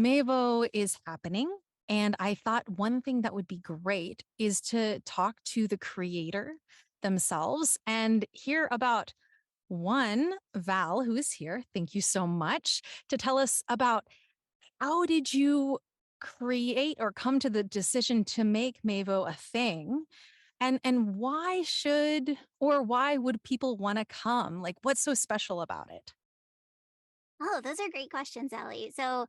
MAVO is happening. And I thought one thing that would be great is to talk to the creator themselves and hear about one, Val, who is here. Thank you so much to tell us about how did you create or come to the decision to make MAVO a thing? And why should or why would people want to come? Like what's so special about it? Oh, those are great questions, Ellie. So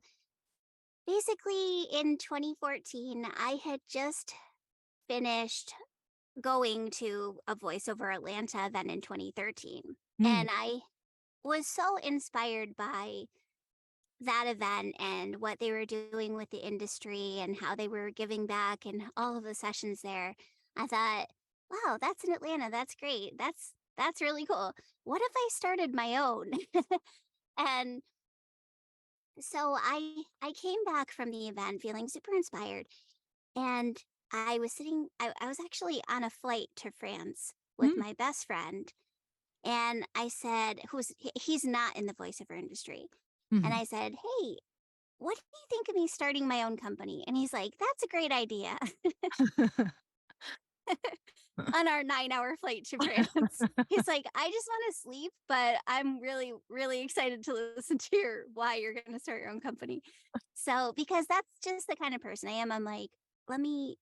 basically, in 2014, I had just finished going to a voiceover Atlanta event in 2013. Mm, And I was so inspired by that event and what they were doing with the industry and how they were giving back and all of the sessions there. I thought, wow, that's in Atlanta. That's great. That's really cool. What if I started my own? And so I came back from the event feeling super inspired, and I was actually on a flight to France with mm, my best friend, and I said, he's not in the voiceover industry. And mhm. I said, "Hey, what do you think of me starting my own company?" And he's like, "That's a great idea." On our 9-hour flight to France. He's like, "I just want to sleep, but I'm really, really excited to listen to why you're going to start your own company." So, because that's just the kind of person I am, I'm like, let me,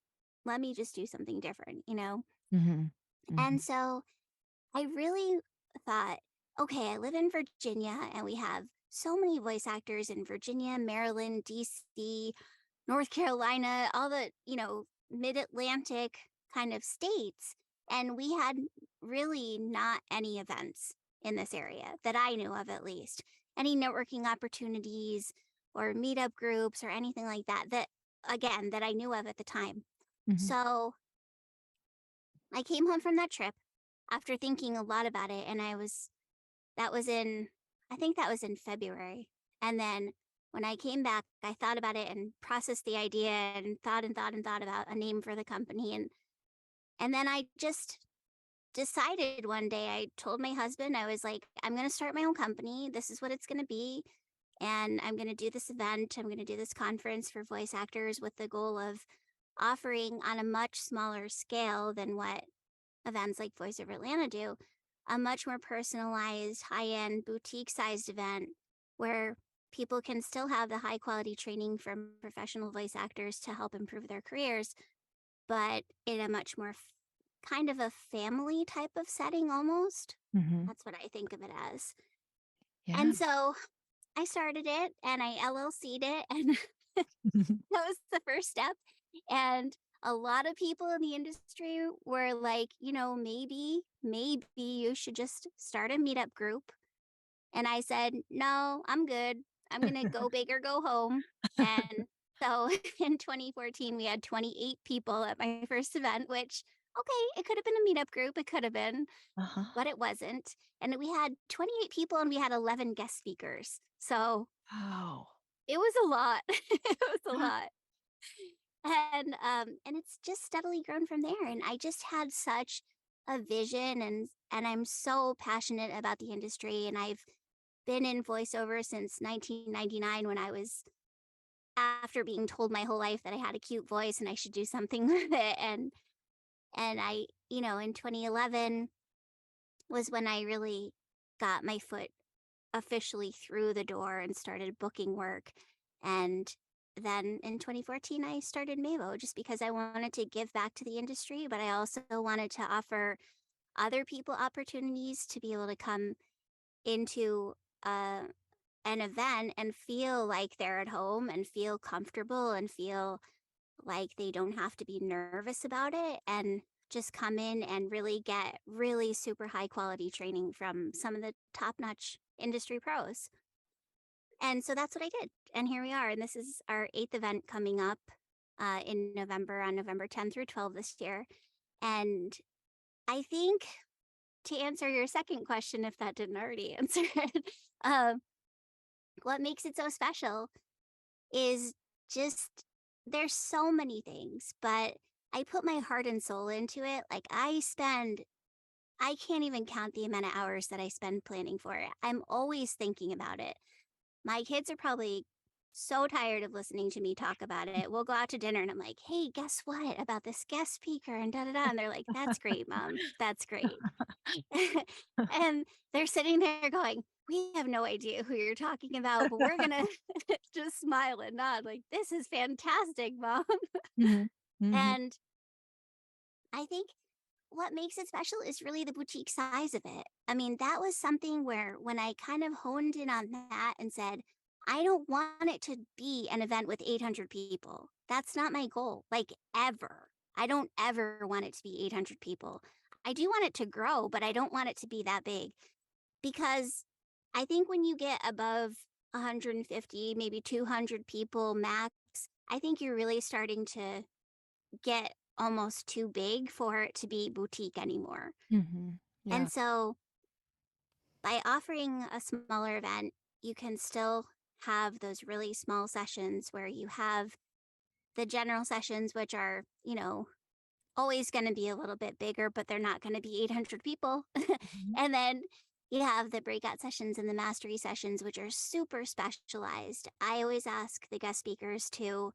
let me just do something different, you know? Mhm, And mhm, so I really thought, okay, I live in Virginia and we have so many voice actors in Virginia, Maryland, DC, North Carolina, all the, mid Atlantic kind of states. And we had really not any events in this area that I knew of, at least. Any networking opportunities or meetup groups or anything like that, again, that I knew of at the time. mhm. So I came home from that trip after thinking a lot about it. And that was in, I think that was in February. And then when I came back, I thought about it and processed the idea and thought and thought and thought about a name for the company. And then I just decided one day, I told my husband, I was like, I'm going to start my own company. This is what it's going to be. And I'm going to do this event. I'm going to do this conference for voice actors with the goal of offering on a much smaller scale than what events like Voice of Atlanta do, a much more personalized, high end, boutique sized event where people can still have the high quality training from professional voice actors to help improve their careers, but in a much more kind of a family type of setting almost. Mhm. That's what I think of it as. Yeah. And so I started it and I LLC'd it, and that was the first step. And a lot of people in the industry were like, maybe you should just start a meetup group. And I said, no, I'm good. I'm going to go big or go home. And so in 2014, we had 28 people at my first event, which, okay, it could have been a meetup group. It could have been, Uh-huh. but it wasn't. And we had 28 people and we had 11 guest speakers. So Wow. it was a lot. It was a lot. And it's just steadily grown from there. And I just had such a vision, and I'm so passionate about the industry, and I've been in voiceover since 1999, when I was, after being told my whole life that I had a cute voice and I should do something with it. And I, in 2011 was when I really got my foot officially through the door and started booking work. And then in 2014, I started MAVO just because I wanted to give back to the industry, but I also wanted to offer other people opportunities to be able to come into uh, an event and feel like they're at home and feel comfortable and feel like they don't have to be nervous about it, and just come in and really get really super high quality training from some of the top notch industry pros. And so that's what I did. And here we are. And this is our eighth event coming up in November, on November 10th through 12th this year. And I think, to answer your second question, if that didn't already answer it, uh, what makes it so special is just, there's so many things, but I put my heart and soul into it. Like, I can't even count the amount of hours that I spend planning for it. I'm always thinking about it. My kids are probably so tired of listening to me talk about it. We'll go out to dinner and I'm like, hey, guess what about this guest speaker and da da da. And they're like, that's great, mom. That's great. And they're sitting there going, we have no idea who you're talking about, but we're going to just smile and nod like, this is fantastic, mom. Mhm. Mhm. And I think what makes it special is really the boutique size of it. I mean, that was something where when I kind of honed in on that and said, I don't want it to be an event with 800 people. That's not my goal, like ever. I don't ever want it to be 800 people. I do want it to grow, but I don't want it to be that big because I think when you get above 150, maybe 200 people max, I think you're really starting to get almost too big for it to be boutique anymore. Mhm. Yeah. And so by offering a smaller event, you can still have those really small sessions where you have the general sessions, which are, always going to be a little bit bigger, but they're not going to be 800 people. Mhm. And then you have the breakout sessions and the mastery sessions, which are super specialized. I always ask the guest speakers to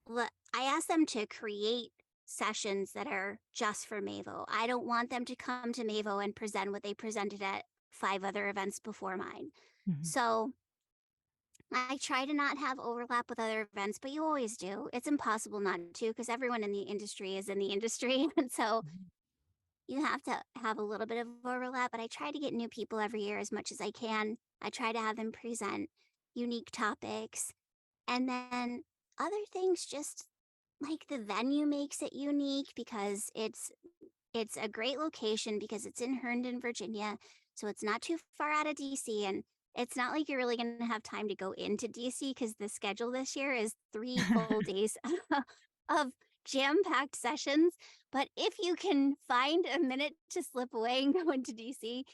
I ask them to create sessions that are just for MAVO. I don't want them to come to MAVO and present what they presented at 5 other events before mine. Mhm. So I try to not have overlap with other events, but you always do. It's impossible not to because everyone in the industry is in the industry. And so Mhm. you have to have a little bit of overlap, but I try to get new people every year as much as I can. I try to have them present unique topics. And then other things just like the venue makes it unique because it's a great location because it's in Herndon, Virginia. So it's not too far out of DC and it's not like you're really going to have time to go into DC because the schedule this year is 3 full days of jam-packed sessions. But if you can find a minute to slip away and go into DC,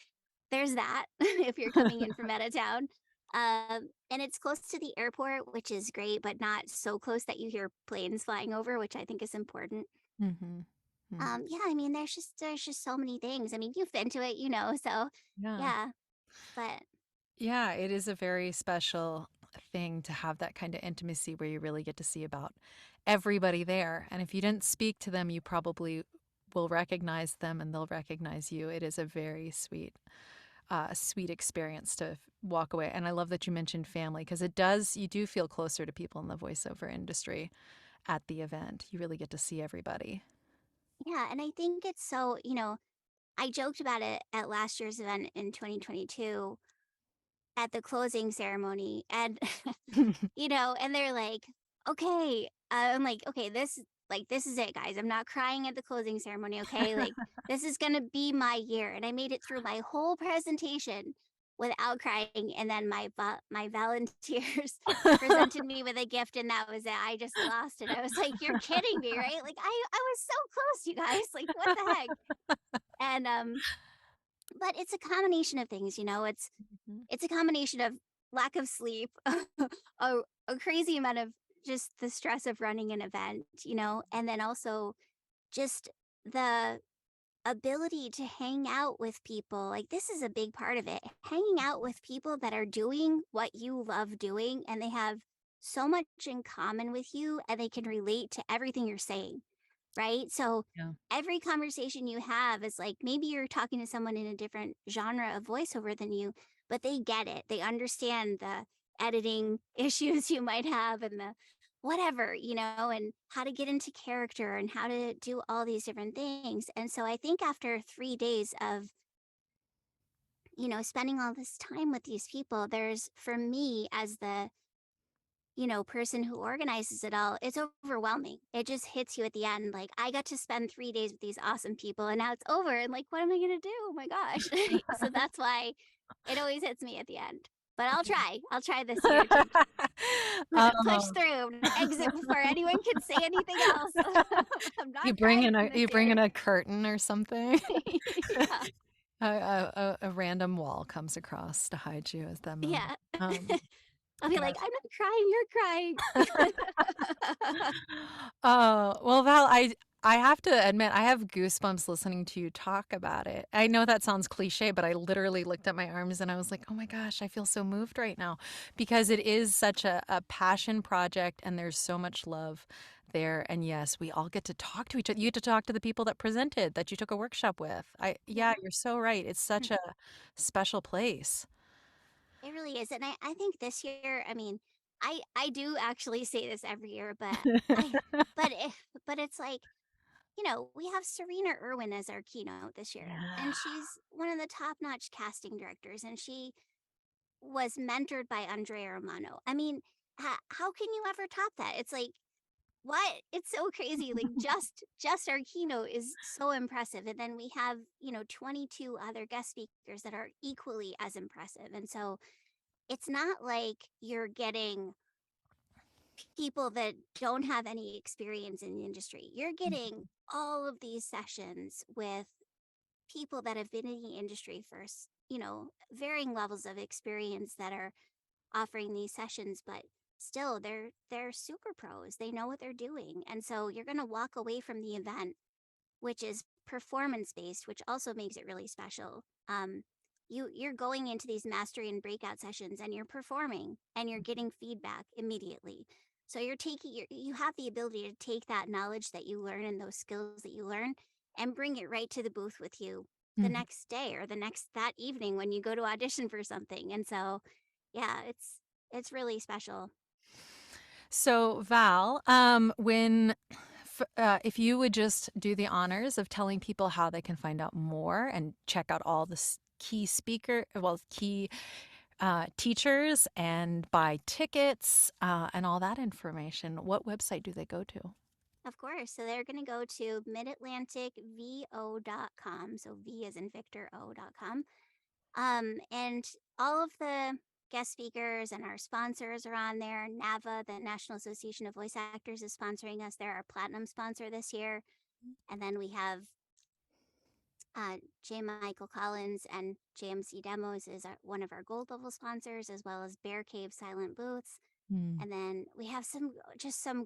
there's that if you're coming in from out of town. And it's close to the airport, which is great, but not so close that you hear planes flying over, which I think is important. Mhm. Mhm. Yeah, I mean, there's just so many things. I mean, you've been to it, so Yeah. yeah. But Yeah, it is a very special thing to have that kind of intimacy where you really get to see about everybody there. And if you didn't speak to them, you probably will recognize them and they'll recognize you. It is a very sweet experience to walk away. And I love that you mentioned family because you do feel closer to people in the voiceover industry at the event. You really get to see everybody. yeah, and I think it's so, I joked about it at last year's event in 2022 at the closing ceremony and and they're like, "Okay." I'm like, "Okay, this is it, guys. I'm not crying at the closing ceremony, okay? Like, this is gonna be my year." And I made it through my whole presentation without crying, and then my volunteers presented me with a gift, and that was it. I just lost it. I was like, "You're kidding me, right?" Like, I was so close, you guys. Like, what the heck? And, but it's a combination of things, Mhm. it's a combination of lack of sleep, a, a crazy amount of just the stress of running an event, and then also just the ability to hang out with people. Like, this is a big part of it. Hanging out with people that are doing what you love doing and they have so much in common with you and they can relate to everything you're saying, right? So Yeah. every conversation you have is like maybe you're talking to someone in a different genre of voiceover than you, but they get it. They understand the editing issues you might have and the whatever, and how to get into character and how to do all these different things. And so I think after 3 days of, spending all this time with these people, there's for me as the person who organizes it all, it's overwhelming. It just hits you at the end. Like, I got to spend 3 days with these awesome people and now it's over. And like, what am I going to do? Oh my gosh. So that's why it always hits me at the end. But I'll try. I'll try this year to push Oh, through and exit before anyone can say anything else. I'm not you bring crying in this a year. curtain or something. Yeah. A random wall comes across to hide you as that moment. Yeah. Um, I'll be like, Yes. I'm not crying, you're crying. Oh, well, Val, I have to admit, I have goosebumps listening to you talk about it. I know that sounds cliche, but I literally looked at my arms and I was like, oh my gosh, I feel so moved right now because it is such a passion project and there's so much love there. And yes, we all get to talk to each other. You get to talk to the people that presented, that you took a workshop with. Yeah, Yeah. you're so right. It's such a special place. It really is. And I think this year, I mean, I do actually say this every year, I but it's like, we have Serena Irwin as our keynote this year, Yeah. and she's one of the top-notch casting directors, and she was mentored by Andrea Romano. I mean, how can you ever top that? It's like, what? It's so crazy. Like just our keynote is so impressive, and then we have 22 other guest speakers that are equally as impressive, and so it's not like you're getting people that don't have any experience in the industry. You're getting all of these sessions with people that have been in the industry for, varying levels of experience that are offering these sessions, but still they're super pros. They know what they're doing. And so you're going to walk away from the event which is performance based, which also makes it really special. You're going into these mastery and breakout sessions and you're performing and you're getting feedback immediately. So you have the ability to take that knowledge that you learn and those skills that you learn and bring it right to the booth with you the Mhm. next day or that evening when you go to audition for something. And so yeah, it's really special. So, Val, if you would just do the honors of telling people how they can find out more and check out all the key teachers and buy tickets and all that information, what website do they go to? Of course. So they're going to go to midatlanticvo.com. So V is in Victor O.com. And all of the guest speakers and our sponsors are on there. NAVA, the National Association of Voice Actors, is sponsoring us. They're our platinum sponsor this year. And then we have J. Michael Collins and JMC Demos is one of our gold level sponsors, as well as Bear Cave Silent Booths. Hmm. And then we have some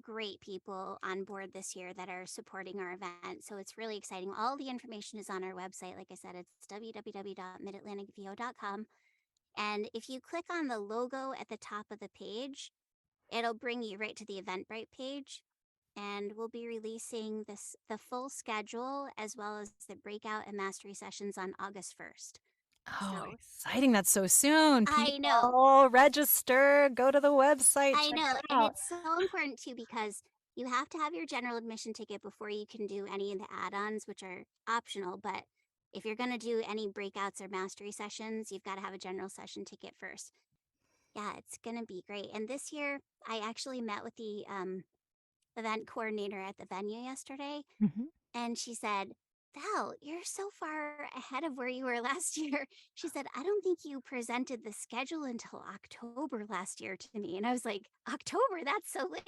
great people on board this year that are supporting our event. So it's really exciting. All the information is on our website. Like I said, it's www.midatlanticvo.com. And if you click on the logo at the top of the page, it'll bring you right to the Eventbrite page. And we'll be releasing the full schedule as well as the breakout and mastery sessions on August 1st. Oh, So exciting. That's so soon. I know. People register, go to the website, I check know, it and out. it's so important too because you have to have your general admission ticket before you can do any of the add-ons, which are optional. But if you're going to do any breakouts or mastery sessions, you've got to have a general session ticket first. Yeah, it's going to be great. And this year, I actually met with the event coordinator at the venue yesterday, Mhm. and she said, Val, you're so far ahead of where you were last year. She said, I don't think you presented the schedule until October last year to me. And I was like, October? That's so late.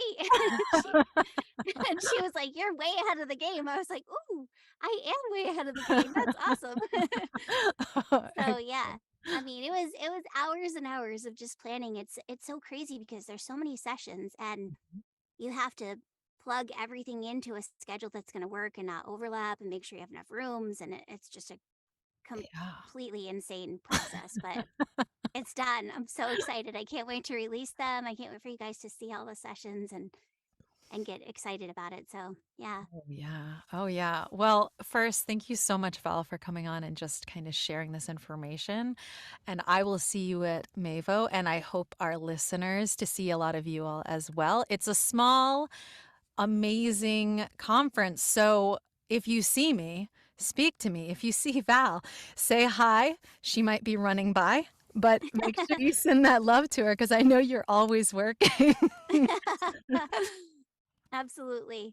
And she was like, you're way ahead of the game. I was like, ooh, I am way ahead of the game. That's awesome. So yeah. Excellent. I mean, it was hours and hours of just planning. It's so crazy because there's so many sessions and you have to plug everything into a schedule that's going to work and not overlap and make sure you have enough rooms. And it's just a Yeah. completely insane process, but it's done. I'm so excited. I can't wait to release them. I can't wait for you guys to see all the sessions and get excited about it. So yeah, Oh, yeah. Oh, yeah. Well, first, thank you so much, Val, for coming on and just kind of sharing this information. And I will see you at MAVO, and I hope our listeners to see a lot of you all as well. It's a small, amazing conference. So if you see me, speak to me. If you see Val, say hi. She might be running by, but make sure you send that love to her because I know you're always working. absolutely.